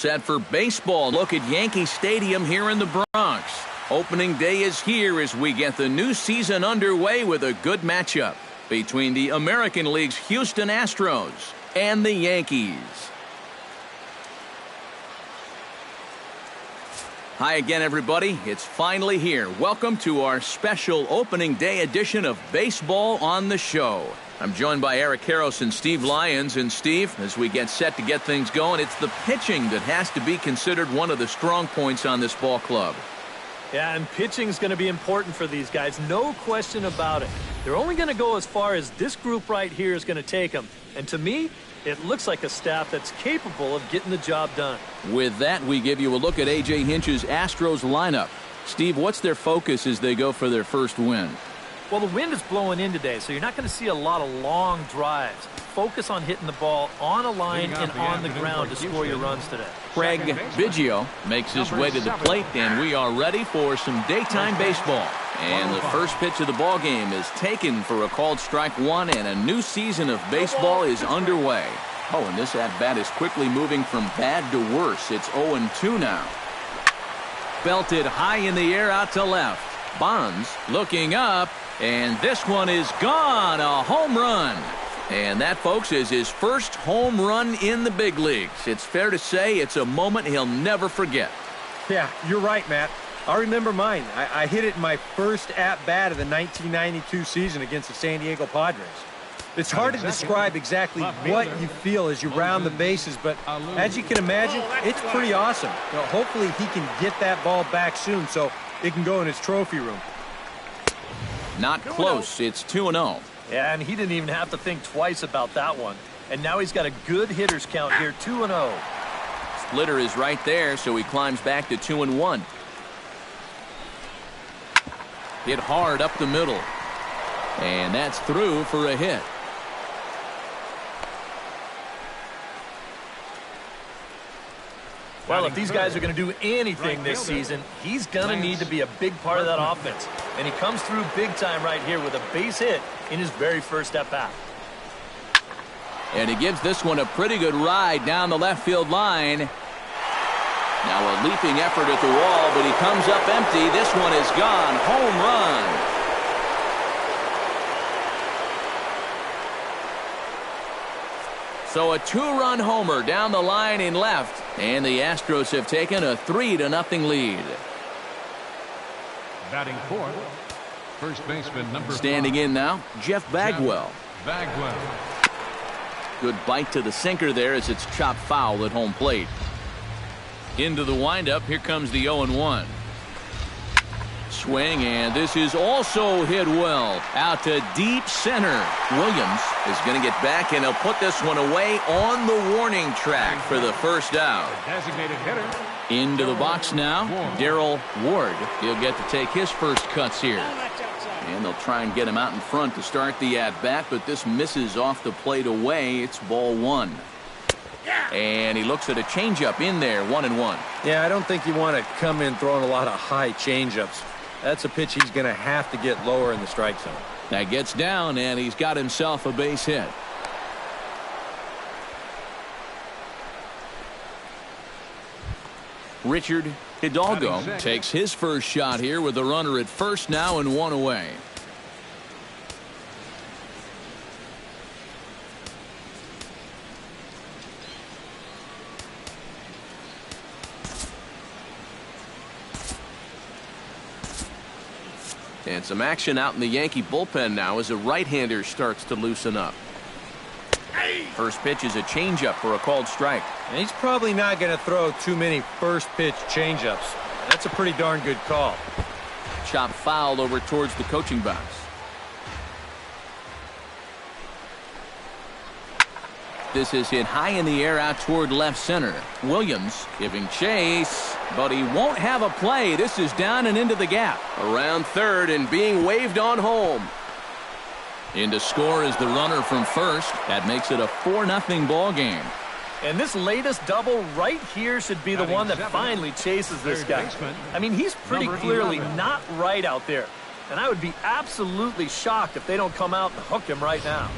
Set for baseball. Look at Yankee Stadium here in the Bronx. Opening day is here as we get the new season underway with a good matchup between the American League's Houston Astros and the Yankees. Hi again, everybody. It's finally here. Welcome to our special opening day edition of Baseball on the Show. I'm joined by Eric Karros and Steve Lyons. And Steve, as we get set to get things going, it's the pitching that has to be considered one of the strong points on this ball club. Yeah, and pitching is going to be important for these guys. No question about it. They're only going to go as far as this group right here is going to take them. And to me, it looks like a staff that's capable of getting the job done. With that, we give you a look at A.J. Hinch's Astros lineup. Steve, what's their focus as they go for their first win? Well, the wind is blowing in today, so you're not going to see a lot of long drives. Focus on hitting the ball on a line and on the ground to score your runs today. Craig Biggio makes his way to the plate, and we are ready for some daytime baseball. And the first pitch of the ball game is taken for a called strike one, and a new season of baseball is underway. Oh, and this at-bat is quickly moving from bad to worse. It's 0-2 now. Belted high in the air out to left. Bonds looking up, and this one is gone. A home run. And that, folks, is his first home run in the big leagues. It's fair to say it's a moment he'll never forget. Yeah, you're right, Matt. I remember mine. I hit it in my first at-bat of the 1992 season against the San Diego Padres. It's hard to describe exactly what you feel as you round the bases, but as you can imagine, it's pretty awesome. You know, hopefully he can get that ball back soon so it can go in his trophy room. Not close. It's 2-0. Yeah, and he didn't even have to think twice about that one. And now he's got a good hitter's count here, 2-0. Splitter is right there, so he climbs back to 2-1. Hit hard up the middle. And that's through for a hit. Well, if these guys are going to do anything this season, he's going to need to be a big part of that offense. And he comes through big time right here with a base hit in his very first at-bat. And he gives this one a pretty good ride down the left field line. Now a leaping effort at the wall, but he comes up empty. This one is gone. Home run. So a two-run homer down the line in left, and the Astros have taken a 3-0 lead. Batting fourth, first baseman number Standing 5. in now, Jeff Bagwell. Bagwell. Good bite to the sinker there as it's chopped foul at home plate. Into the windup, here comes the 0-1. Swing, and this is also hit well out to deep center. Williams is going to get back, and he'll put this one away on the warning track for the first out. Designated hitter. Into the box now, Darryl Ward. He'll get to take his first cuts here. And they'll try and get him out in front to start the at-bat, but this misses off the plate away. It's ball one. And he looks at a changeup in there, 1-1. Yeah, I don't think you want to come in throwing a lot of high changeups. That's a pitch he's going to have to get lower in the strike zone. That gets down, and he's got himself a base hit. Richard Hidalgo takes his first shot here with the runner at first now and one away. And some action out in the Yankee bullpen now as a right-hander starts to loosen up. First pitch is a changeup for a called strike. And he's probably not going to throw too many first-pitch changeups. That's a pretty darn good call. Chop foul over towards the coaching box. This is hit high in the air out toward left center. Williams giving chase, but he won't have a play. This is down and into the gap. Around third and being waved on home. In to score is the runner from first. That makes it a 4-0 ball game. And this latest double right here should be the one that finally chases this guy. I mean, he's pretty clearly not right out there. And I would be absolutely shocked if they don't come out and hook him right now.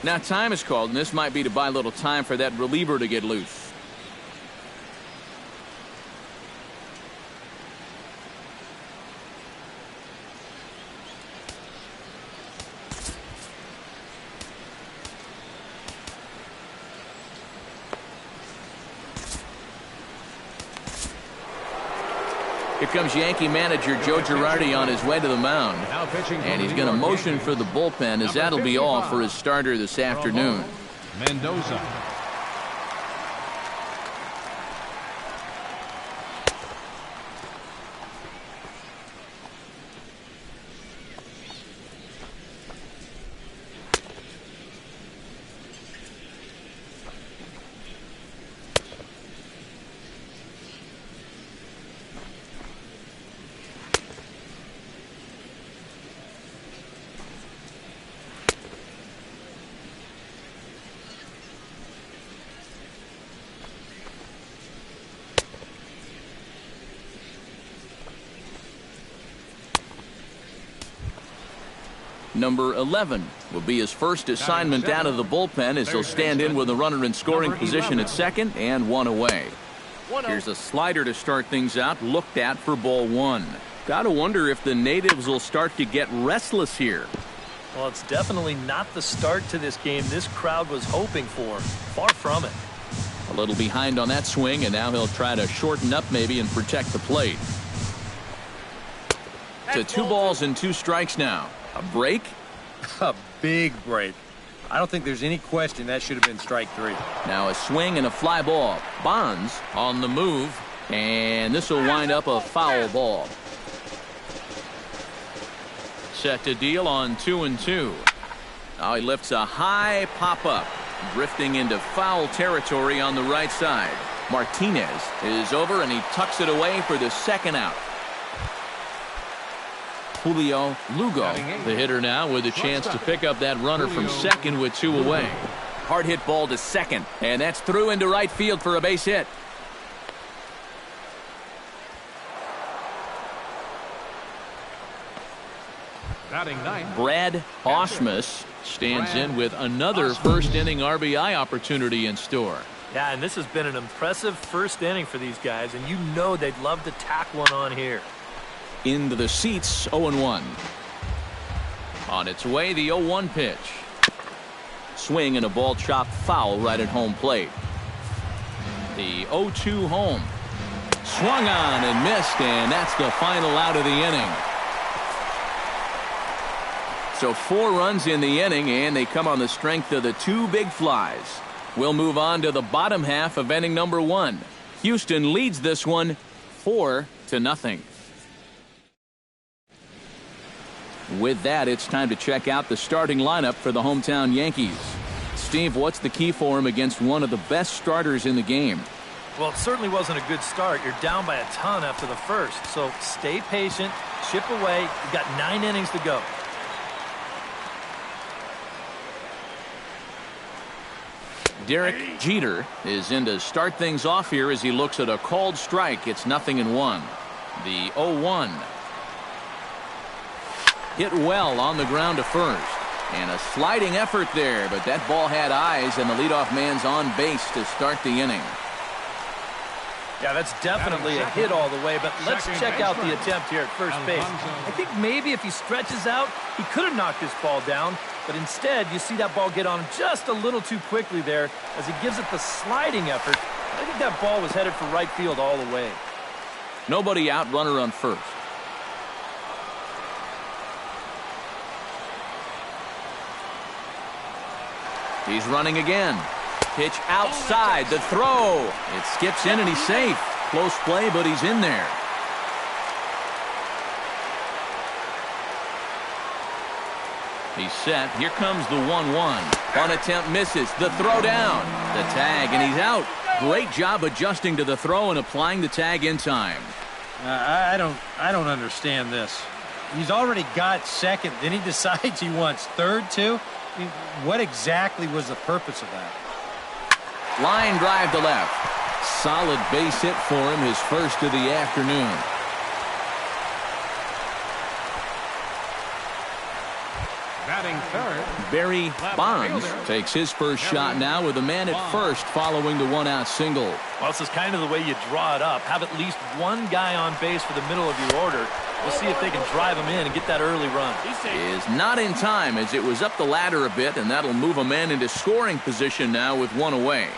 Now time is called, and this might be to buy a little time for that reliever to get loose. Here comes Yankee manager Joe Girardi on his way to the mound. And he's going to motion for the bullpen, as that'll be all for his starter this afternoon. Mendoza. Number 11 will be his first assignment out of the bullpen, as he'll stand in with a runner in scoring position at second and one away. Here's a slider to start things out, looked at for ball one. Gotta wonder if the natives will start to get restless here. Well, it's definitely not the start to this game this crowd was hoping for. Far from it. A little behind on that swing, and now he'll try to shorten up maybe and protect the plate. To 2 balls and 2 strikes now. A break? A big break. I don't think there's any question that should have been strike 3. Now a swing and a fly ball. Bonds on the move, and this will wind up a foul ball. Set to deal on 2-2. Now he lifts a high pop-up, drifting into foul territory on the right side. Martinez is over, and he tucks it away for the second out. Julio Lugo, the hitter now, with a chance to pick up that runner from second with 2 away. Hard hit ball to second, and that's through into right field for a base hit. Batting 9th. Brad Ausmus stands in with another first inning RBI opportunity in store. Yeah, and this has been an impressive first inning for these guys, and you know they'd love to tack one on here. Into the seats, 0-1. On its way, the 0-1 pitch. Swing and a ball chopped foul right at home plate. The 0-2 home. Swung on and missed, and that's the final out of the inning. So 4 runs in the inning, and they come on the strength of the 2 big flies. We'll move on to the bottom half of inning number 1. Houston leads this one 4-0. With that, it's time to check out the starting lineup for the hometown Yankees. Steve, what's the key for him against one of the best starters in the game? Well, it certainly wasn't a good start. You're down by a ton after the first. So stay patient, chip away. You've got 9 innings to go. Derek Jeter is in to start things off here as he looks at a called strike. It's 0-1. The 0-1. Hit well on the ground to first. And a sliding effort there, but that ball had eyes, and the leadoff man's on base to start the inning. Yeah, that's definitely a hit all the way, but let's check out the attempt here at first base. I think maybe if he stretches out, he could have knocked this ball down, but instead you see that ball get on him just a little too quickly there as he gives it the sliding effort. I think that ball was headed for right field all the way. Nobody out, runner on first. He's running again. Pitch outside, the throw. It skips in and he's safe. Close play, but he's in there. He's set. Here comes the 1-1. One attempt misses. The throw down. The tag, and he's out. Great job adjusting to the throw and applying the tag in time. I don't understand this. He's already got second, then he decides he wants third too. I mean, what exactly was the purpose of that? Line drive to left. Solid base hit for him, his first of the afternoon. Batting third. Barry Bonds takes his first shot now with a man at first following the one-out single. Well, this is kind of the way you draw it up. Have at least one guy on base for the middle of your order. We'll see if they can drive him in and get that early run. Is not in time as it was up the ladder a bit, and that'll move a man into scoring position now with one away.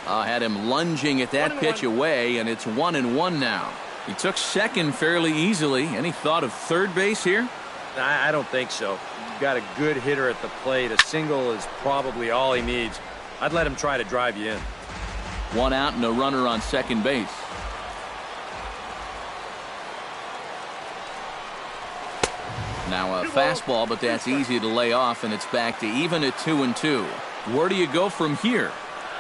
Had him lunging at that pitch away, and it's 1-1 now. He took second fairly easily. Any thought of third base here? I don't think so. You've got a good hitter at the plate. A single is probably all he needs. I'd let him try to drive you in. One out and a runner on second base. Now a fastball, but that's easy to lay off, and it's back to even at 2-2. Where do you go from here?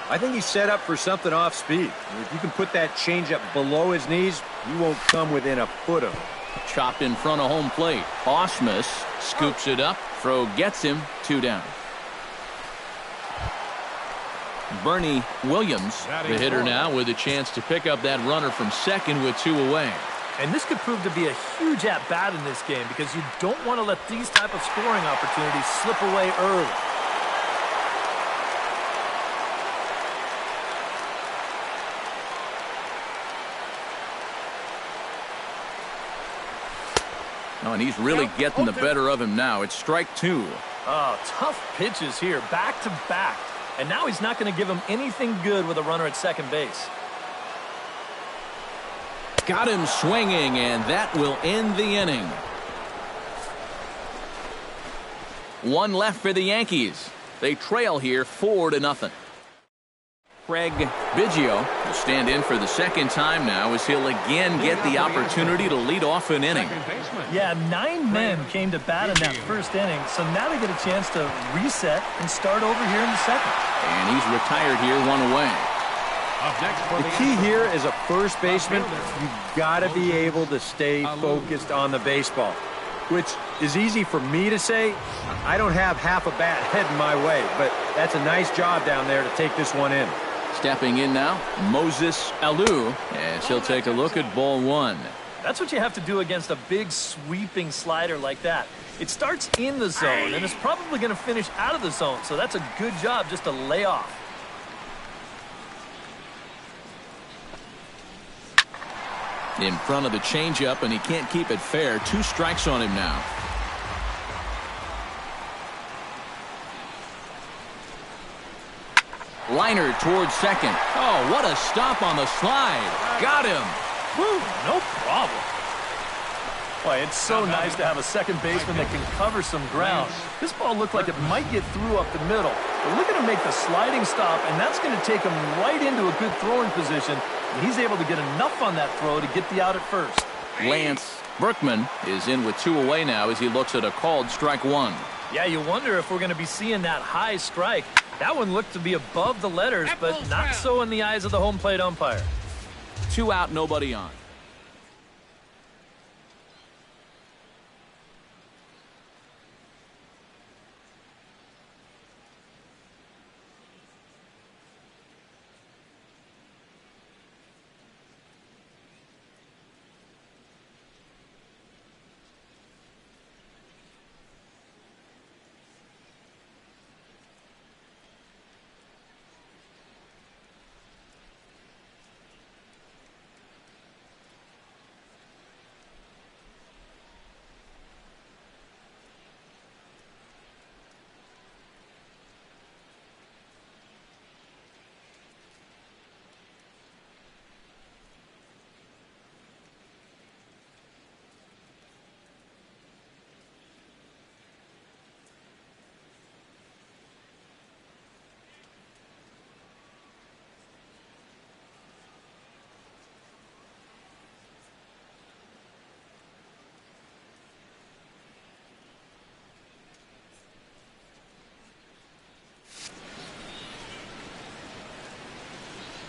I think he's set up for something off speed. If you can put that changeup below his knees, you won't come within a foot of him. Chopped in front of home plate. Ausmus scoops it up. Throw gets him. 2 down. Bernie Williams, the hitter now, with a chance to pick up that runner from second with 2 away. And this could prove to be a huge at-bat in this game because you don't want to let these type of scoring opportunities slip away early. Oh, and he's really getting the better of him now. It's strike 2. Oh, tough pitches here, back to back. And now he's not going to give him anything good with a runner at second base. Got him swinging, and that will end the inning. 1 left for the Yankees. They trail here 4-0. Craig Biggio will stand in for the second time now as he'll again get the opportunity to lead off an inning. Yeah, 9 men came to bat in that first inning, so now they get a chance to reset and start over here in the second. And he's retired here, 1 away. The key here is a first baseman, you've got to be able to stay focused on the baseball, which is easy for me to say. I don't have half a bat heading my way, but that's a nice job down there to take this one in. Stepping in now, Moses Alou, as he'll take a look at ball 1. That's what you have to do against a big sweeping slider like that. It starts in the zone, and it's probably going to finish out of the zone, so that's a good job just to lay off. In front of the changeup, and he can't keep it fair. 2 strikes on him now. Liner towards second. Oh, what a stop on the slide. Got him. Woo, no problem. Boy, it's so nice to have a second baseman that can cover some ground. This ball looked like it might get through up the middle. But look at him make the sliding stop, and that's going to take him right into a good throwing position. And he's able to get enough on that throw to get the out at first. Lance Berkman is in with 2 away now as he looks at a called strike 1. Yeah, you wonder if we're going to be seeing that high strike. That one looked to be above the letters, but not so in the eyes of the home plate umpire. 2 out, nobody on.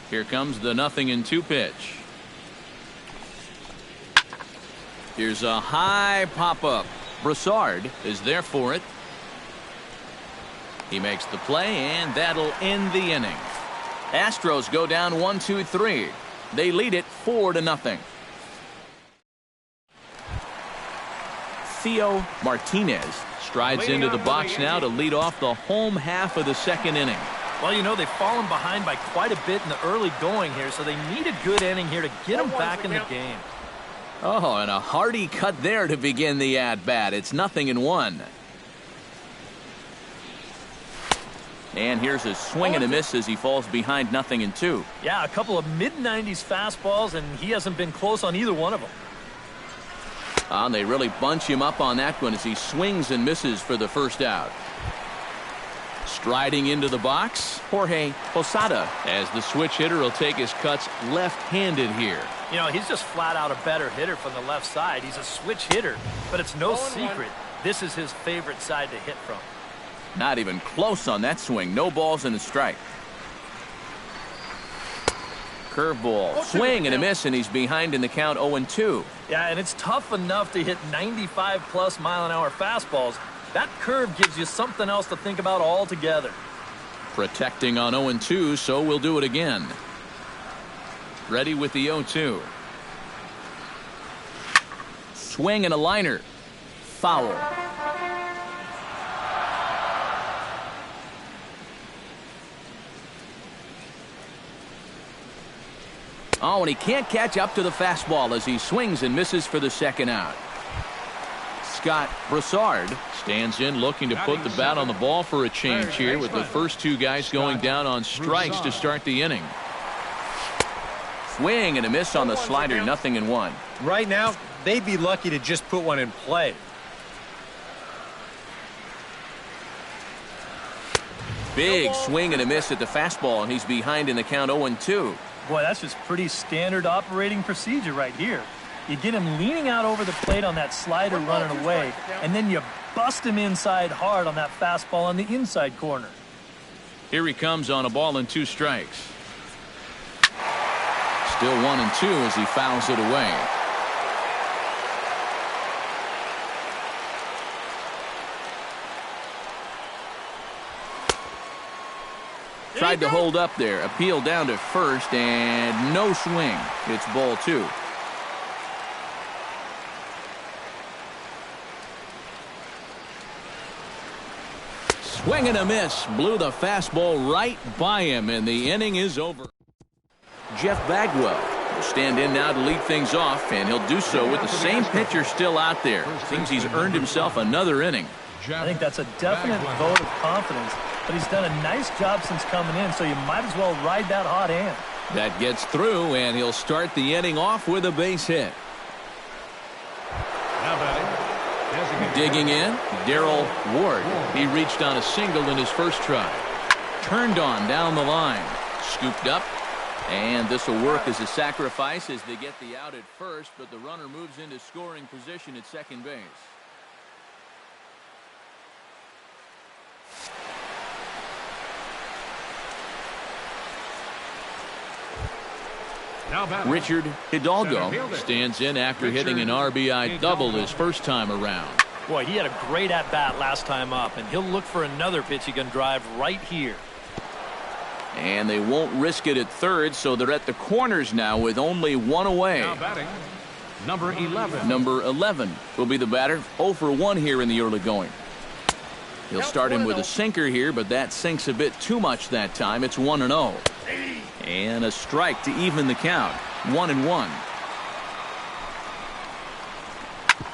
Here comes the 0-2 pitch. Here's a high pop-up. Broussard is there for it. He makes the play, and that'll end the inning. Astros go down 1-2-3. They lead it 4-0. Theo Martinez strides into the box now to lead off the home half of the second inning. Well, you know, they've fallen behind by quite a bit in the early going here, so they need a good inning here to get them back in the game. Oh, and a hearty cut there to begin the at-bat. It's 0-1. And here's a swing and a miss as he falls behind 0-2. Yeah, a couple of mid-90s fastballs, and he hasn't been close on either one of them. They really bunch him up on that one as he swings and misses for the first out. Striding into the box, Jorge Posada, as the switch hitter will take his cuts left-handed here. You know, he's just flat out a better hitter from the left side. He's a switch hitter, but it's no secret this is his favorite side to hit from. Not even close on that swing. No balls and a strike. Curveball, swing and a miss, and he's behind in the count 0-2. Yeah, and it's tough enough to hit 95-plus mile-an-hour fastballs. That curve gives you something else to think about altogether. Protecting on 0-2, so we'll do it again. Ready with the 0-2. Swing and a liner. Foul. Oh, and he can't catch up to the fastball as he swings and misses for the second out. Scott Broussard stands in looking to put the bat on the ball for a change here with the first two guys going down on strikes to start the inning. Swing and a miss on the slider, 0-1. Right now, they'd be lucky to just put one in play. Big swing and a miss at the fastball, and he's behind in the count 0-2. Boy, that's just pretty standard operating procedure right here. You get him leaning out over the plate on that slider running away, and then you bust him inside hard on that fastball on the inside corner. Here he comes on a ball and 2 strikes. Still 1-2 as he fouls it away. Tried to hold up there. Appeal down to first, and no swing. It's ball 2. Swing and a miss. Blew the fastball right by him, and the inning is over. Jeff Bagwell will stand in now to lead things off, and he'll do so with the same pitcher still out there. Seems he's earned himself another inning. I think that's a definite vote of confidence, but he's done a nice job since coming in, so you might as well ride that hot hand. That gets through, and he'll start the inning off with a base hit. Digging in, Darrell Ward. He reached on a single in his first try. Turned on down the line. Scooped up, and this will work as a sacrifice as they get the out at first, but the runner moves into scoring position at second base. Richard Hidalgo stands in after hitting an RBI double his first time around. Boy, he had a great at-bat last time up, and he'll look for another pitch he can drive right here. And they won't risk it at third, so they're at the corners now with only 1 away. Now batting, number 11. Number 11 will be the batter. 0 for 1 here in the early going. He'll start him with a sinker here, but that sinks a bit too much that time. It's 1-0. And a strike to even the count. 1-1.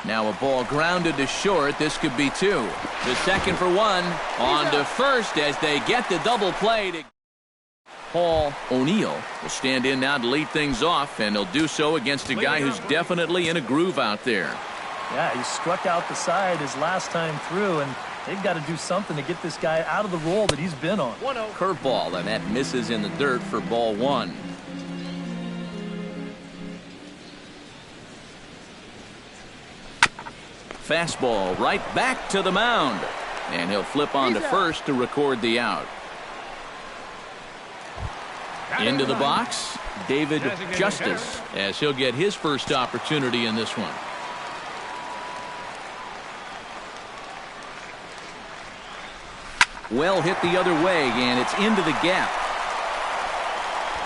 Now a ball grounded to short. This could be 2. The second for 1. On to first as they get the double play. To Paul O'Neill will stand in now to lead things off, and he'll do so against a guy who's definitely in a groove out there. Yeah, he struck out the side his last time through, and they've got to do something to get this guy out of the role that he's been on. Curveball, and that misses in the dirt for ball 1. Fastball right back to the mound, and he'll flip on to first to record the out. Into the box, David Justice, as he'll get his first opportunity in this one. Well hit the other way, and it's into the gap.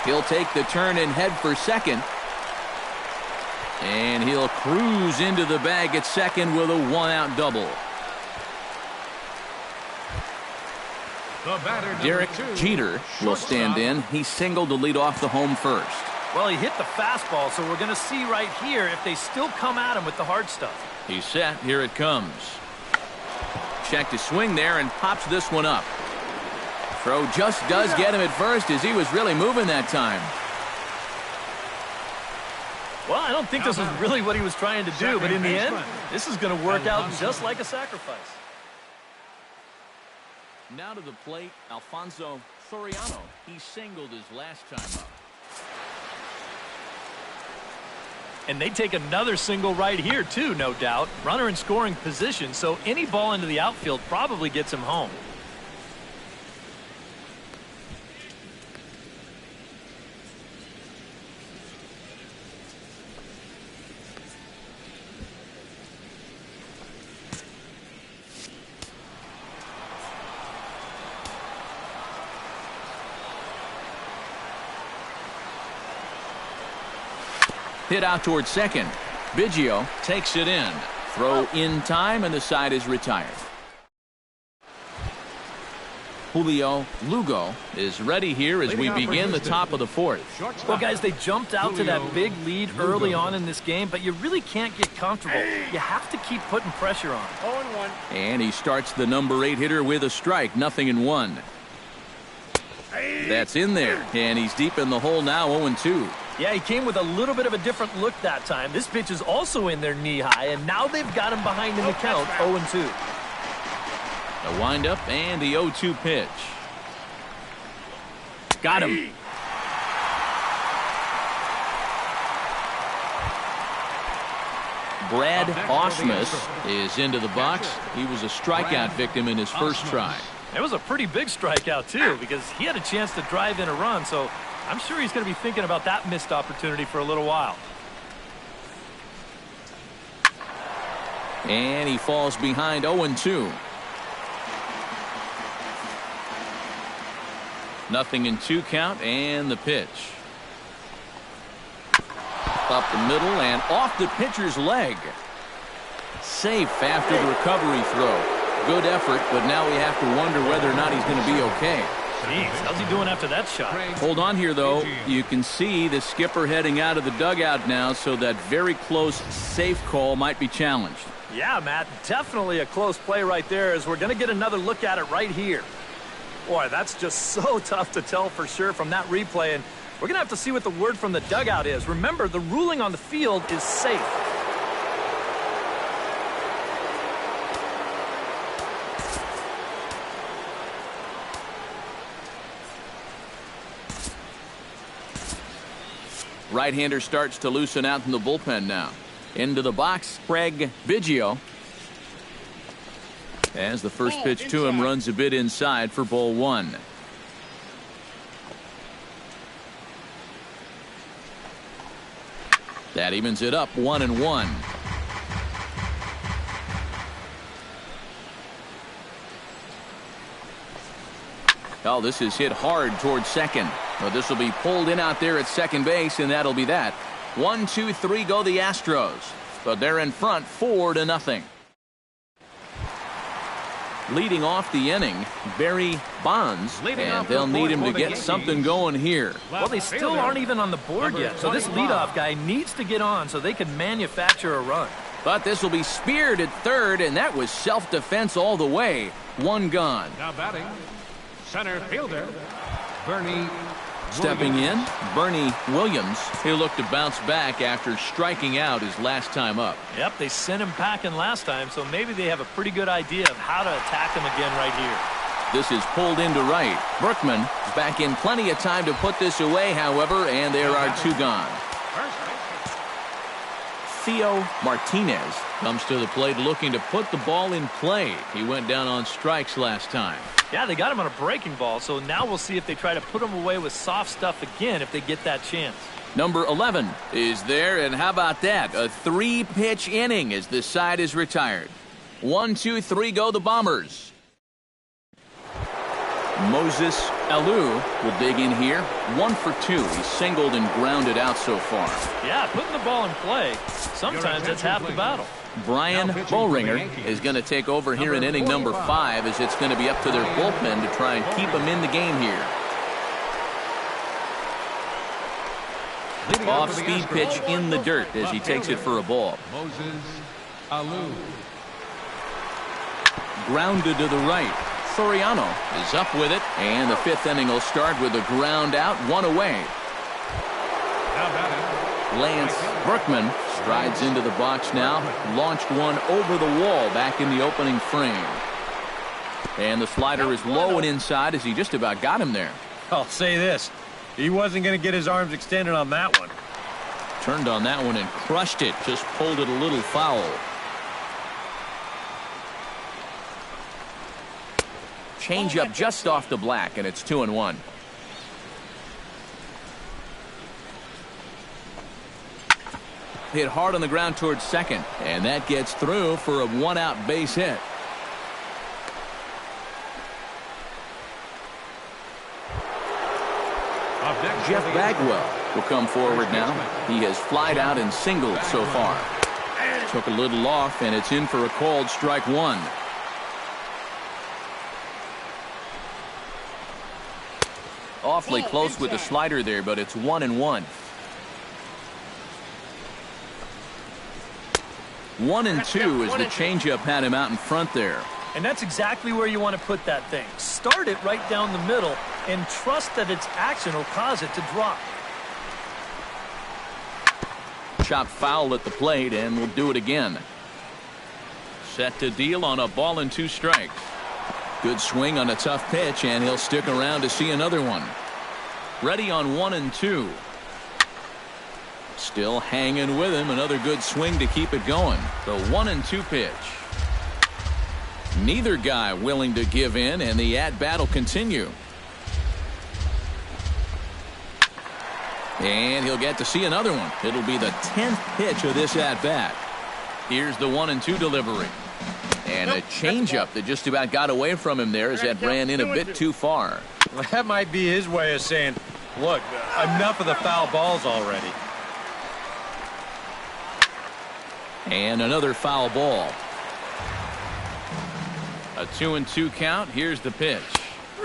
He'll take the turn and head for second. And he'll cruise into the bag at second with a one-out double. Derek Jeter will stand in. He singled to lead off the home first. Well, he hit the fastball, so we're going to see right here if they still come at him with the hard stuff. He's set. Here it comes. Check to swing there and pops this one up. Throw just does get him at first as he was really moving that time. Well, I don't think this was really what he was trying to do, but in the end, this is going to work out just like a sacrifice. Now to the plate, Alfonso Soriano. He singled his last time up. And they take another single right here, too, no doubt. Runner in scoring position, so any ball into the outfield probably gets him home. Hit out towards second. Biggio takes it in. Throw in time, and the side is retired. Julio Lugo is ready here as we begin the top of the fourth. Well, guys, they jumped out to that big lead early on in this game, but you really can't get comfortable. You have to keep putting pressure on. 0-1. And he starts the number 8 hitter with a strike, 0-1. That's in there, and he's deep in the hole now, 0-2. Yeah, he came with a little bit of a different look that time. This pitch is also in there knee-high, and now they've got him behind in the count, 0-2. The windup and the 0-2 pitch. Got him. Brad Ausmus is into the box. He was a strikeout victim in his first try. It was a pretty big strikeout, too, because he had a chance to drive in a run, so I'm sure he's going to be thinking about that missed opportunity for a little while. And he falls behind 0-2. 0-2 count, and the pitch. Up the middle and off the pitcher's leg. Safe after the recovery throw. Good effort, but now we have to wonder whether or not he's going to be okay. Jeez, how's he doing after that shot? Hold on here, though. You can see the skipper heading out of the dugout now, so that very close safe call might be challenged. Yeah, Matt, definitely a close play right there, as we're going to get another look at it right here. Boy, that's just so tough to tell for sure from that replay, and we're going to have to see what the word from the dugout is. Remember, the ruling on the field is safe. Right-hander starts to loosen out in the bullpen now. Into the box, Craig Biggio. As the first pitch to him runs a bit inside for ball 1. That evens it up, 1-1. Oh, this is hit hard towards second. Well, this will be pulled in out there at second base, and that'll be that. 1, 2, 3 go the Astros. But they're in front 4-0. Leading off the inning, Barry Bonds, and they'll need him to get something going here. Well, they still aren't even on the board yet, so this leadoff guy needs to get on so they can manufacture a run. But this will be speared at third, and that was self-defense all the way. 1 gone. Now batting, center fielder, Bernie. Stepping in, Bernie Williams. He'll look to bounce back after striking out his last time up. Yep, they sent him packing last time, so maybe they have a pretty good idea of how to attack him again right here. This is pulled into right. Berkman is back in plenty of time to put this away, however, and there are 2 gone. Theo Martinez comes to the plate looking to put the ball in play. He went down on strikes last time. Yeah, they got him on a breaking ball, so now we'll see if they try to put him away with soft stuff again if they get that chance. Number 11 is there, and how about that? A 3-pitch inning as this side is retired. 1, 2, 3 go the Bombers. Moses Alou will dig in here. 1 for 2. He's singled and grounded out so far. Yeah, putting the ball in play, sometimes that's half the battle. Brian Boehringer is going to take over here in inning number 5, as it's going to be up to their bullpen to try and keep him in the game here. Off-speed pitch in the dirt as he takes it for a ball. Moses Alou. Grounded to the right. Soriano is up with it, and the 5th inning will start with a ground out, 1 away. Lance Berkman strides into the box now, launched one over the wall back in the opening frame. And the slider is low and inside as he just about got him there. I'll say this. He wasn't going to get his arms extended on that one. Turned on that one and crushed it. Just pulled it a little foul. Change up just off the black, and it's 2-1. Hit hard on the ground towards second, and that gets through for a 1-out base hit. Jeff Bagwell will come forward now. He has flied out and singled so far. Took a little off, and it's in for a called strike 1. Awfully close with the slider there, but it's 1-1. 1-2 as the changeup had him out in front there. And that's exactly where you want to put that thing. Start it right down the middle and trust that its action will cause it to drop. Shot foul at the plate, and we'll do it again. Set to deal on a ball and 2 strikes. Good swing on a tough pitch, and he'll stick around to see another one. Ready on 1-2. Still hanging with him. Another good swing to keep it going. The 1-2 pitch. Neither guy willing to give in, and the at-bat will continue. And he'll get to see another one. It'll be the 10th pitch of this at-bat. Here's the 1-2 delivery. And a changeup that just about got away from him there as that ran in a bit too far. Well, that might be his way of saying, look, enough of the foul balls already. And another foul ball. A 2-2 count. Here's the pitch.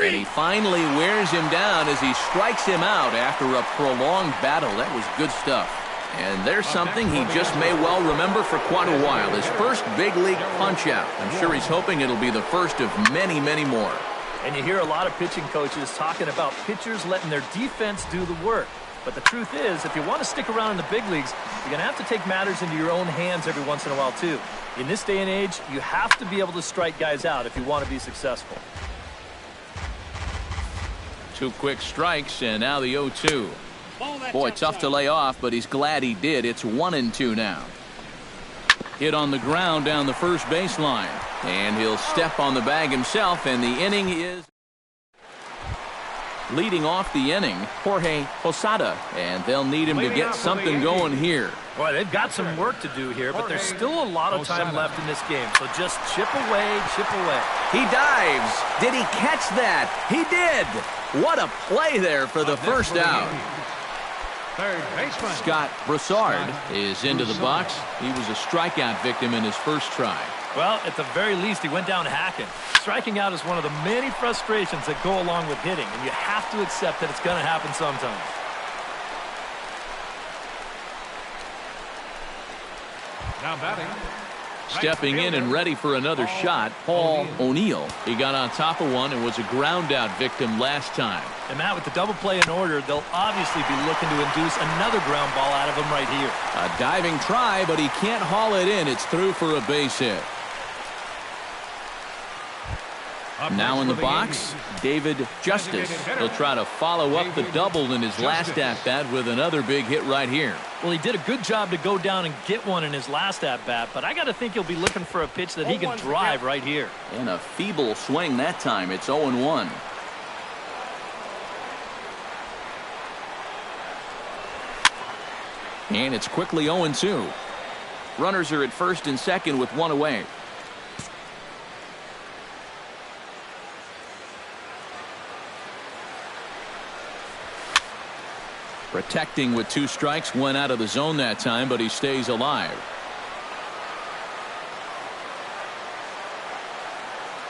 And he finally wears him down as he strikes him out after a prolonged battle. That was good stuff. And there's something he just may well remember for quite a while. His first big league punch out. I'm sure he's hoping it'll be the first of many, many more. And you hear a lot of pitching coaches talking about pitchers letting their defense do the work. But the truth is, if you want to stick around in the big leagues, you're going to have to take matters into your own hands every once in a while, too. In this day and age, you have to be able to strike guys out if you want to be successful. 2 quick strikes, and now the 0-2. Boy, tough to lay off, but he's glad he did. It's 1-2 now. Hit on the ground down the first baseline. And he'll step on the bag himself, and the inning is... Leading off the inning, Jorge Posada, and they'll need him to get something going here. Boy, they've got some work to do here, but there's still a lot of time left in this game, so just chip away, chip away. He dives. Did he catch that? He did. What a play there for the first out. Third baseman Scott Broussard is into the box. He was a strikeout victim in his first try. Well, at the very least, he went down hacking. Striking out is one of the many frustrations that go along with hitting, and you have to accept that it's going to happen sometimes. now batting. Stepping in and ready for another shot, Paul O'Neill. He got on top of one and was a ground out victim last time. And Matt, with the double play in order, they'll obviously be looking to induce another ground ball out of him right here. A diving try, but he can't haul it in. It's through for a base hit. Now in the box, David Justice. He'll try to follow up the double in his last at-bat with another big hit right here. Well, he did a good job to go down and get one in his last at-bat, but I got to think he'll be looking for a pitch that he can drive right here. And a feeble swing that time. It's 0-1. And it's quickly 0-2. Runners are at first and second with one away. Protecting with 2 strikes, went out of the zone that time, but he stays alive.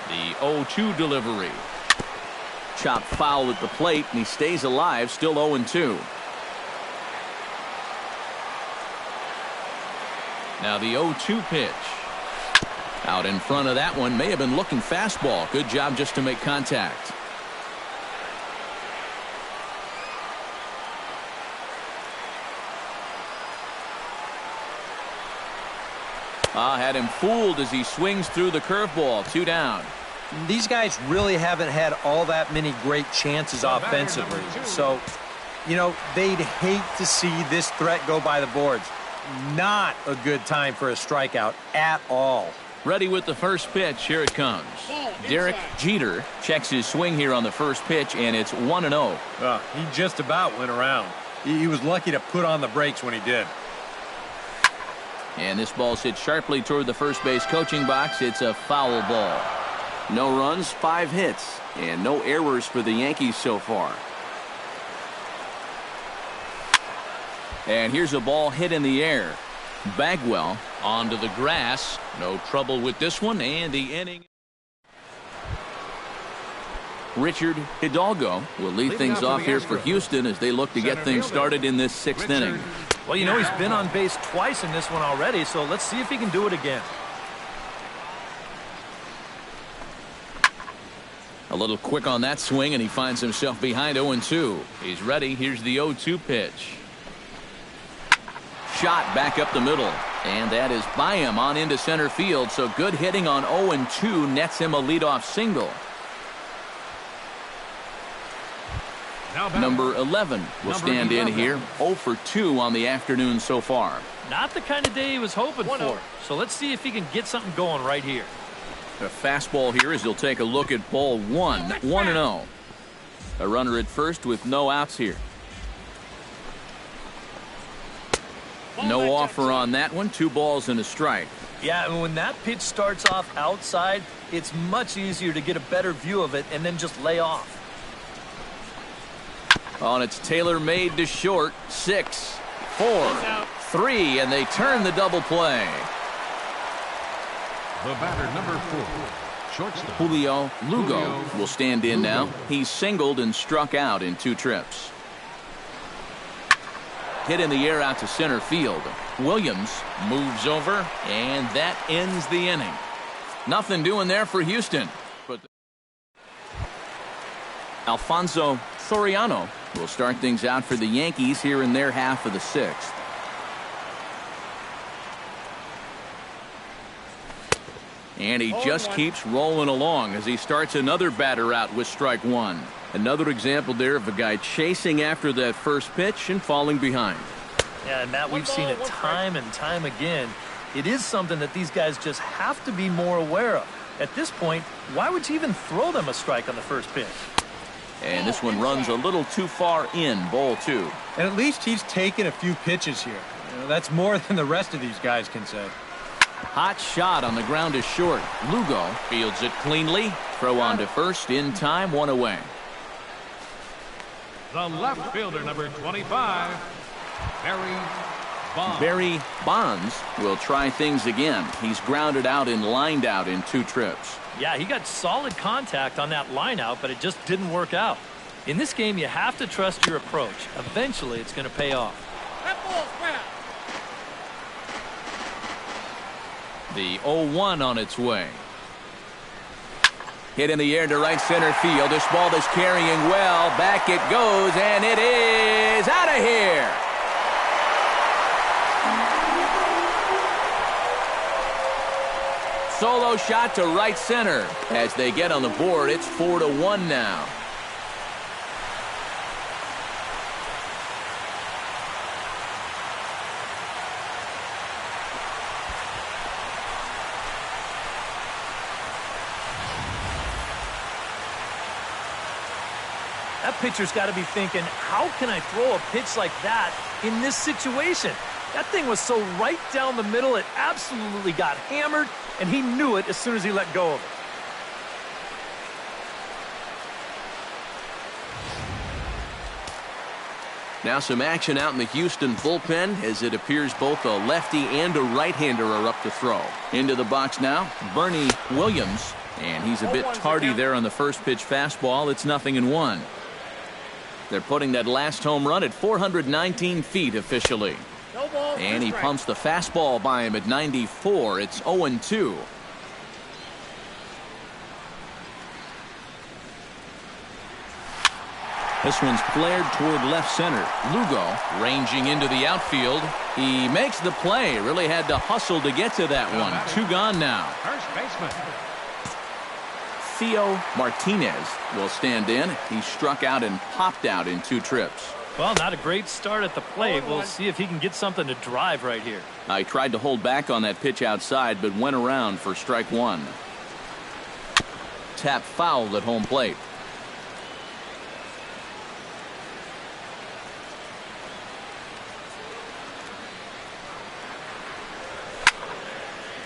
The 0-2 delivery. Chopped foul at the plate, and he stays alive, still 0-2. Now the 0-2 pitch. Out in front of that one, may have been looking fastball. Good job just to make contact. Had him fooled as he swings through the curveball. 2 down. These guys really haven't had all that many great chances offensively. So, you know, they'd hate to see this threat go by the boards. Not a good time for a strikeout at all. Ready with the first pitch. Here it comes. Derek Jeter checks his swing here on the first pitch, and it's 1-0. He just about went around. He was lucky to put on the brakes when he did. And this ball's hit sharply toward the first base coaching box. It's a foul ball. No runs, 5 hits, and no errors for the Yankees so far. And here's a ball hit in the air. Bagwell onto the grass. No trouble with this one, and the inning. Richard Hidalgo will lead things off here for Houston as they look to get things started in this 6th inning. Well, you know, he's been on base twice in this one already, so let's see if he can do it again. A little quick on that swing, and he finds himself behind 0-2. He's ready. Here's the 0-2 pitch. Shot back up the middle, and that is by him on into center field. So good hitting on 0-2 nets him a leadoff single. Number 11 will stand in here. 0 for 2 on the afternoon so far. Not the kind of day he was hoping for. So let's see if he can get something going right here. A fastball here as he'll take a look at ball 1. 1-0. A runner at first with no outs here. No offer on that one. 2 balls and a strike. Yeah, and when that pitch starts off outside, it's much easier to get a better view of it and then just lay off. Oh, and it's tailor-made to short. 6, 4, 3, and they turn the double play. The batter, number 4, shortstop Julio Lugo will stand in now. He's singled and struck out in 2 trips. Hit in the air out to center field. Williams moves over, and that ends the inning. Nothing doing there for Houston. But Alfonso Soriano will start things out for the Yankees here in their half of the 6th. And he just keeps rolling along as he starts another batter out with strike 1. Another example there of a guy chasing after that first pitch and falling behind. Yeah, and Matt, we've seen it time and time again. It is something that these guys just have to be more aware of. At this point, why would you even throw them a strike on the first pitch? And this one runs a little too far in, ball 2. And at least he's taken a few pitches here. You know, that's more than the rest of these guys can say. Hot shot on the ground is short. Lugo fields it cleanly. Throw on to first in time, 1 away. The left fielder, number 25, Barry Bonds. Barry Bonds will try things again. He's grounded out and lined out in 2 trips. Yeah, he got solid contact on that line out, but it just didn't work out. In this game, you have to trust your approach. Eventually, it's going to pay off. The 0-1 on its way. Hit in the air to right center field. This ball is carrying well. Back it goes, and it is out of here. Solo shot to right center. As they get on the board, it's 4-1 now. That pitcher's got to be thinking, how can I throw a pitch like that in this situation? That thing was so right down the middle, it absolutely got hammered, and he knew it as soon as he let go of it. Now some action out in the Houston bullpen as it appears both a lefty and a right-hander are up to throw. Into the box now, Bernie Williams, and he's a bit tardy there on the first pitch fastball. It's 0-1. They're putting that last home run at 419 feet officially. And he pumps the fastball by him at 94. It's 0-2. This one's flared toward left center. Lugo ranging into the outfield. He makes the play. Really had to hustle to get to that one. 2 gone now. First baseman. Theo Martinez will stand in. He struck out and popped out in 2 trips. Well, not a great start at the plate. We'll see if he can get something to drive right here. I tried to hold back on that pitch outside, but went around for strike 1. Tap fouled at home plate.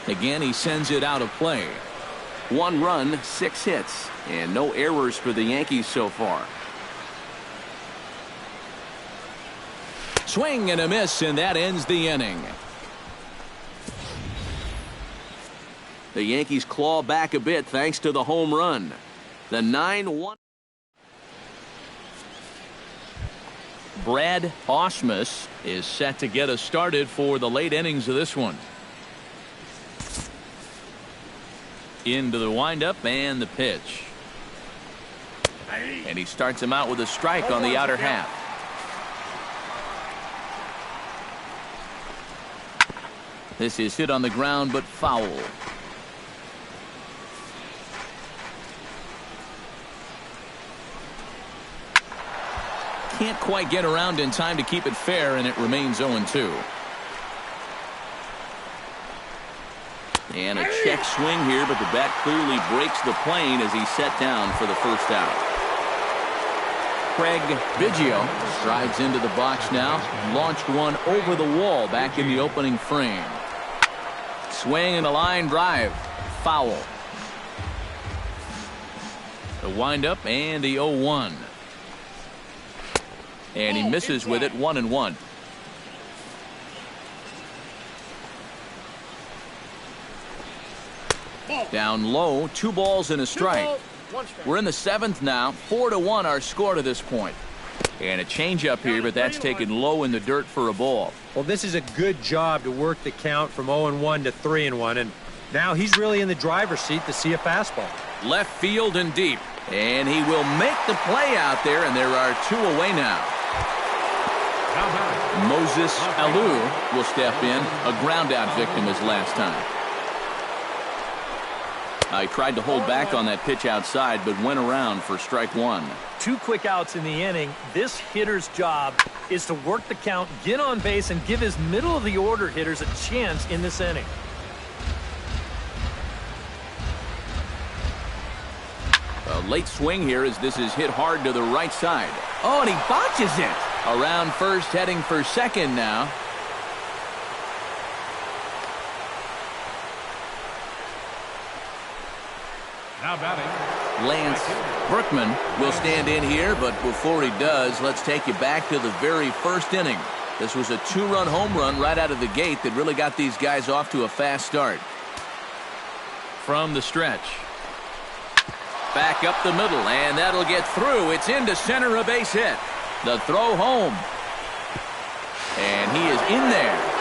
Again, he sends it out of play. 1 run, 6 hits, and no errors for the Yankees so far. Swing and a miss, and that ends the inning. The Yankees claw back a bit thanks to the home run. The 9-1. Brad Ausmus is set to get us started for the late innings of this one. Into the windup and the pitch. And he starts him out with a strike on the outer half. This is hit on the ground but foul. Can't quite get around in time to keep it fair, and it remains 0-2. And a check swing here, but the bat clearly breaks the plane as he's set down for the first out. Craig Biggio strides into the box now. Launched one over the wall back in the opening frame. Swing and a line drive. Foul. The windup and the 0-1. And he misses with it. 1-1. Down low, 2 balls and a strike. We're in the 7th now. 4-1 our score to this point. And a changeup here, but that's taken low in the dirt for a ball. Well, this is a good job to work the count from 0-1 to 3-1, and now he's really in the driver's seat to see a fastball. Left field and deep, and he will make the play out there, and there are 2 away now. Moses Alou will step in. A ground out victim his last time. I tried to hold back on that pitch outside, but went around for strike 1. 2 quick outs in the inning. This hitter's job is to work the count, get on base, and give his middle of the order hitters a chance in this inning. A late swing here as this is hit hard to the right side. Oh, and he botches it. Around first, heading for second now. Now batting, Lance Berkman will stand in here, but before he does, let's take you back to the very first inning. This was a 2-run home run right out of the gate that really got these guys off to a fast start. From the stretch. Back up the middle, and that'll get through. It's into center, a base hit. The throw home. And he is in there.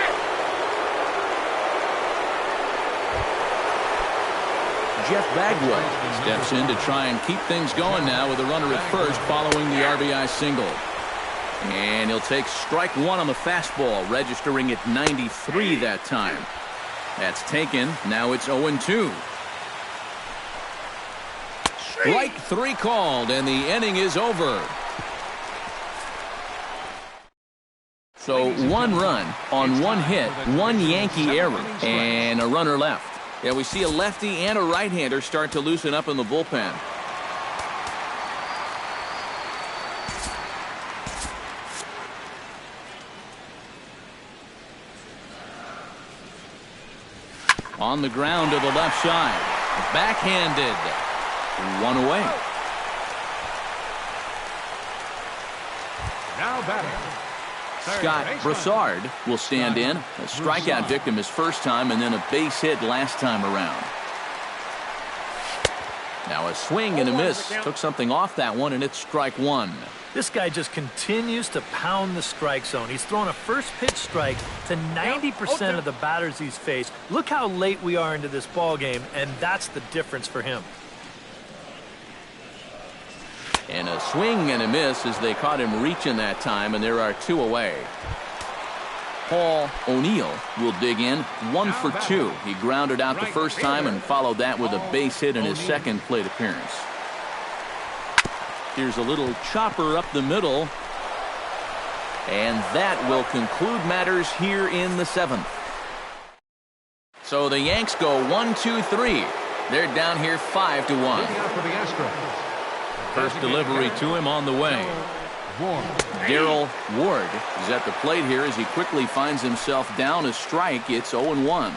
Jeff Bagwell steps in to try and keep things going now with a runner at first following the RBI single. And he'll take strike 1 on the fastball, registering at 93 that time. That's taken. Now it's 0-2. Strike 3 called, and the inning is over. So 1 run on 1 hit, 1 Yankee error, and a runner left. Yeah, we see a lefty and a right-hander start to loosen up in the bullpen. On the ground to the left side. Backhanded. 1 away. now batting, Scott Broussard will stand in. A strikeout victim his first time and then a base hit last time around. Now a swing and a miss. Took something off that one, and it's strike one. This guy just continues to pound the strike zone. He's thrown a first pitch strike to 90% of the batters he's faced. Look how late we are into this ball game, and that's the difference for him. And a swing and a miss as they caught him reaching that time, and there are two away. Paul O'Neill will dig in, 1 for 2. He grounded out the first time and followed that with a base hit in his second plate appearance. Here's a little chopper up the middle. And that will conclude matters here in the 7th. So the Yanks go 1-2-3. They're down here 5-1. First delivery to him on the way. Darrell Ward is at the plate here as he quickly finds himself down a strike. It's 0-1.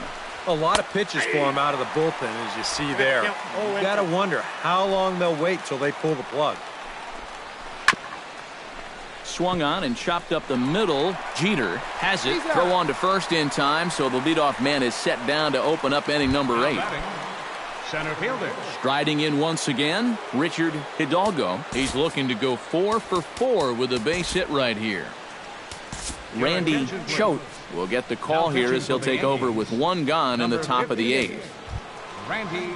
A lot of pitches for him out of the bullpen, as you see there. You got to wonder how long they'll wait till they pull the plug. Swung on and chopped up the middle. Jeter has it. Throw on to first in time, so the leadoff man is set down to open up inning number 8. Center fielder. Striding in once again, Richard Hidalgo. He's looking to go 4 for 4 with a base hit right here. Randy Choate will get the call here as he'll take over with 1 gone in the top of the 8th. Randy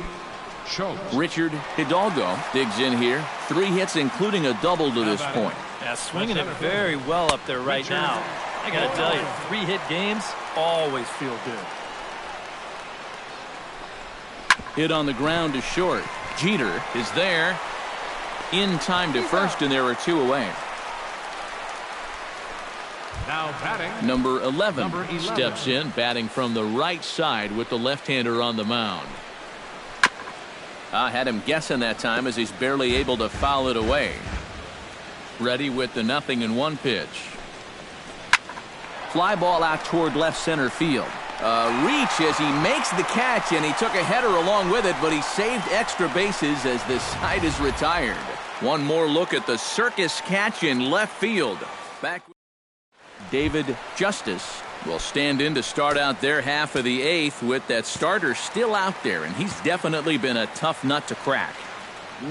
Choate. Richard Hidalgo digs in here. 3 hits, including a double to this point. Yeah, swinging it very well up there right now. I got to tell you, 3-hit games always feel good. Hit on the ground to short. Jeter is there. In time to first, and there are 2 away. Now batting. Number 11 steps in, batting from the right side with the left-hander on the mound. I had him guessing that time as he's barely able to foul it away. Ready with the 0-1 pitch. Fly ball out toward left center field. Reach as he makes the catch, and he took a header along with it, but he saved extra bases as the side is retired. One more look at the circus catch in left field. Back. David Justice will stand in to start out their half of the 8th with that starter still out there, and he's definitely been a tough nut to crack.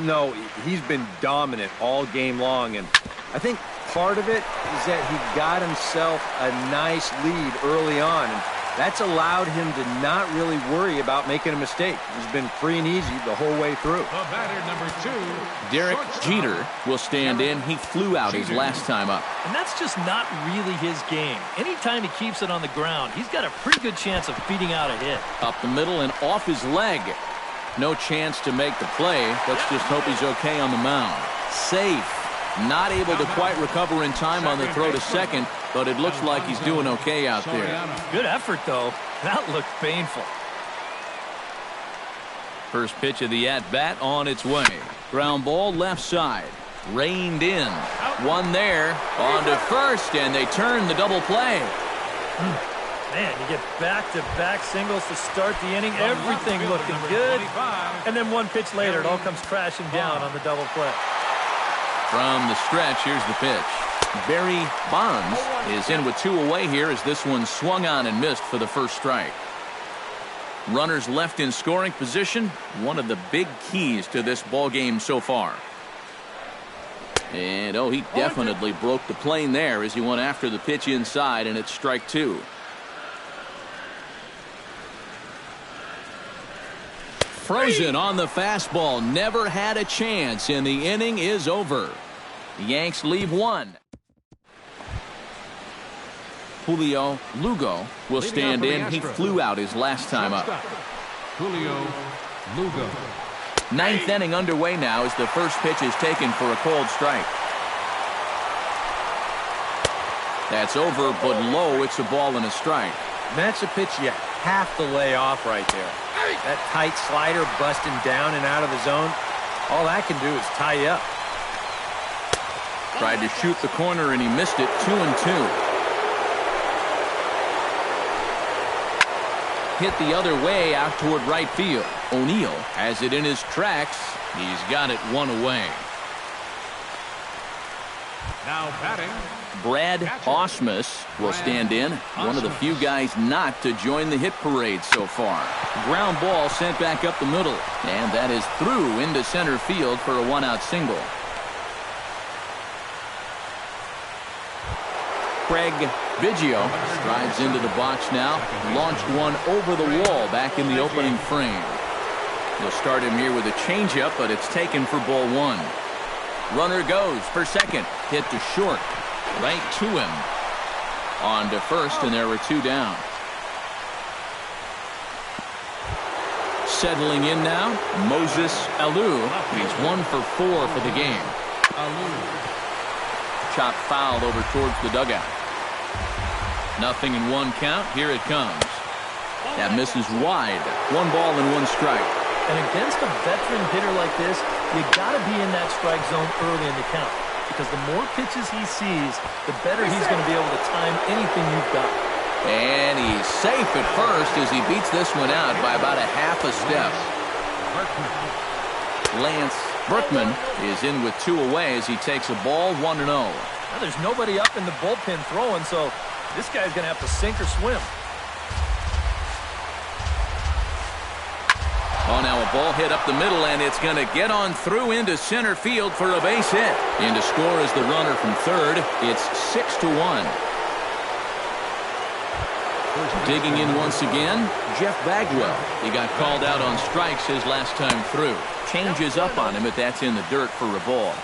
No, he's been dominant all game long, and I think part of it is that he got himself a nice lead early on, and that's allowed him to not really worry about making a mistake. He's been free and easy the whole way through. The batter, number 2. Derek Jeter will stand in. He flew out his last time up. And that's just not really his game. Anytime he keeps it on the ground, he's got a pretty good chance of beating out a hit. Up the middle and off his leg. No chance to make the play. Let's just hope he's okay on the mound. Safe. Not able to quite recover in time on the throw to second, but it looks like he's doing okay out there. Good effort, though. That looked painful. First pitch of the at-bat on its way. Ground ball left side. Reined in. One there. On to first, and they turn the double play. Man, you get back-to-back singles to start the inning. Everything looking good. And then one pitch later, it all comes crashing down on the double play. From the stretch, here's the pitch. Barry Bonds is in with 2 away here as this one swung on and missed for the first strike. Runners left in scoring position, one of the big keys to this ball game so far. And he definitely broke the plane there as he went after the pitch inside, and it's strike 2. Frozen on the fastball, never had a chance, and the inning is over. The Yanks leave 1. Julio Lugo will stand in. He flew out his last time up. Julio Lugo. 9th inning underway now as the first pitch is taken for a cold strike. That's over, but low. It's a ball and a strike. That's a pitch you have to lay off right there. That tight slider busting down and out of the zone, all that can do is tie you up. Tried to shoot the corner and he missed it. 2-2. Hit the other way out toward right field. O'Neill has it in his tracks. He's got it 1 away. Now batting. Brad Osmus will stand in. One of the few guys not to join the hit parade so far. Ground ball sent back up the middle. And that is through into center field for a one-out single. Craig Biggio strides into the box now. Launched one over the wall back in the opening frame. They'll start him here with a changeup, but it's taken for ball one. Runner goes for second. Hit to short. Right to him. On to first, and there were two down. Settling in now, Moses Alou. He's 1 for 4 for the game. Chop fouled over towards the dugout. Nothing in one count. Here it comes. That misses wide. 1 ball and 1 strike. And against a veteran hitter like this, you got to be in that strike zone early in the count. Because the more pitches he sees, the better he's going to be able to time anything you've got. And he's safe at first as he beats this one out by about a half a step. Lance Berkman is in with 2 away as he takes a ball 1-0. Now there's nobody up in the bullpen throwing, so this guy's going to have to sink or swim. Oh, now a ball hit up the middle, and it's going to get on through into center field for a base hit. In to score is the runner from third. It's 6-1. Digging in once again, Jeff Bagwell. He got called out on strikes his last time through. Changes up on him, but that's in the dirt for a ball.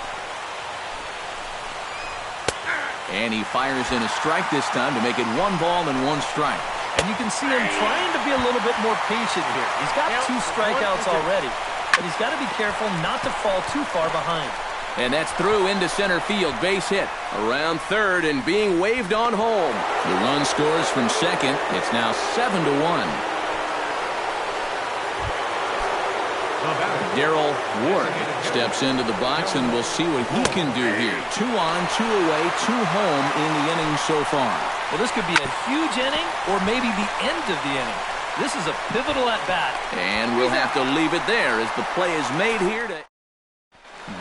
And he fires in a strike this time to make it 1 ball and 1 strike. And you can see him trying to be a little bit more patient here. He's got 2 strikeouts already, but he's got to be careful not to fall too far behind. And that's through into center field. Base hit around third and being waved on home. The run scores from second. It's now 7-1. Darrell Ward steps into the box, and we'll see what he can do here. 2 on, 2 away, 2 home in the inning so far. Well, this could be a huge inning or maybe the end of the inning. This is a pivotal at-bat. And we'll have to leave it there as the play is made here.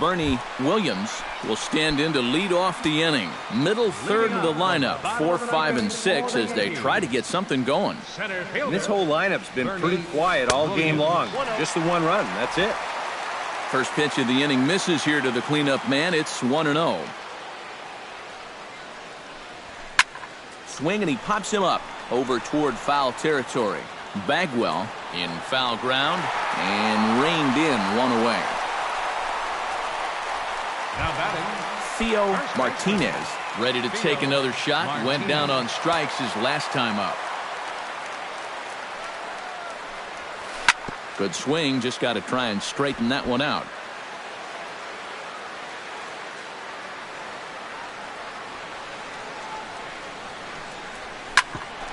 Bernie Williams will stand in to lead off the inning. Middle third of the lineup, 4, 5, and 6 as they try to get something going. And this whole lineup's been pretty quiet all game long. Just the 1 run. That's it. First pitch of the inning misses here to the cleanup man. It's 1-0. Swing, and he pops him up over toward foul territory. Bagwell in foul ground and reined in 1 away. Now batting. Theo Martinez ready to take another shot. Went down on strikes his last time up. Good swing. Just got to try and straighten that one out.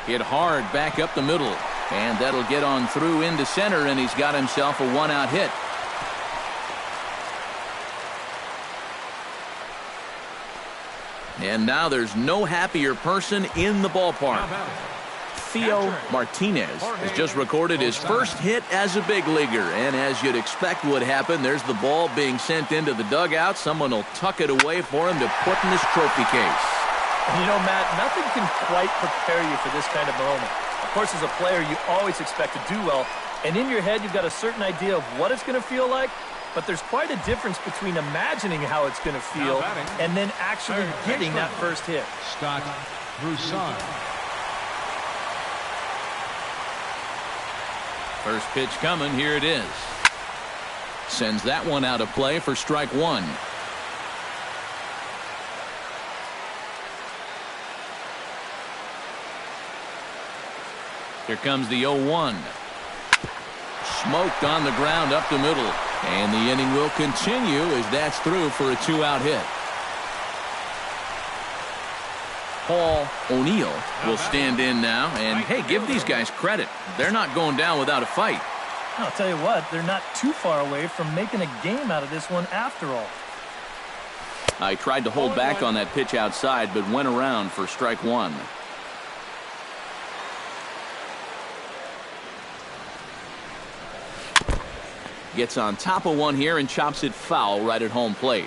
Hit hard back up the middle. And that'll get on through into center, and he's got himself a 1-out hit. And now there's no happier person in the ballpark. Theo Martinez has just recorded his first hit as a big leaguer. And as you'd expect would happen, there's the ball being sent into the dugout. Someone will tuck it away for him to put in his trophy case. You know, Matt, nothing can quite prepare you for this kind of moment. Of course, as a player, you always expect to do well. And in your head, you've got a certain idea of what it's going to feel like. But there's quite a difference between imagining how it's going to feel and then actually getting that first hit. Scott Broussard. First pitch coming. Here it is. Sends that one out of play for strike 1. Here comes the 0-1. Smoked on the ground up the middle. And the inning will continue as that's through for a 2-out hit. Paul O'Neill will stand in now. And, hey, give these guys credit. They're not going down without a fight. I'll tell you what, they're not too far away from making a game out of this one after all. I tried to hold back on that pitch outside, but went around for strike 1. Gets on top of one here and chops it foul right at home plate.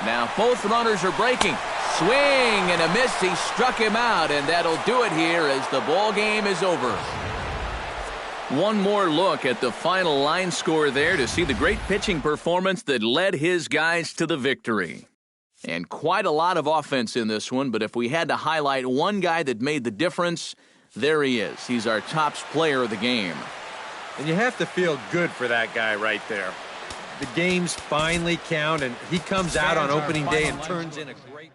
Now both runners are breaking. Swing and a miss. He struck him out, and that'll do it here as the ball game is over. One more look at the final line score there to see the great pitching performance that led his guys to the victory. And quite a lot of offense in this one, but if we had to highlight one guy that made the difference, there he is. He's our top player of the game. And you have to feel good for that guy right there. The games finally count, and he comes out on opening day and turns in a great...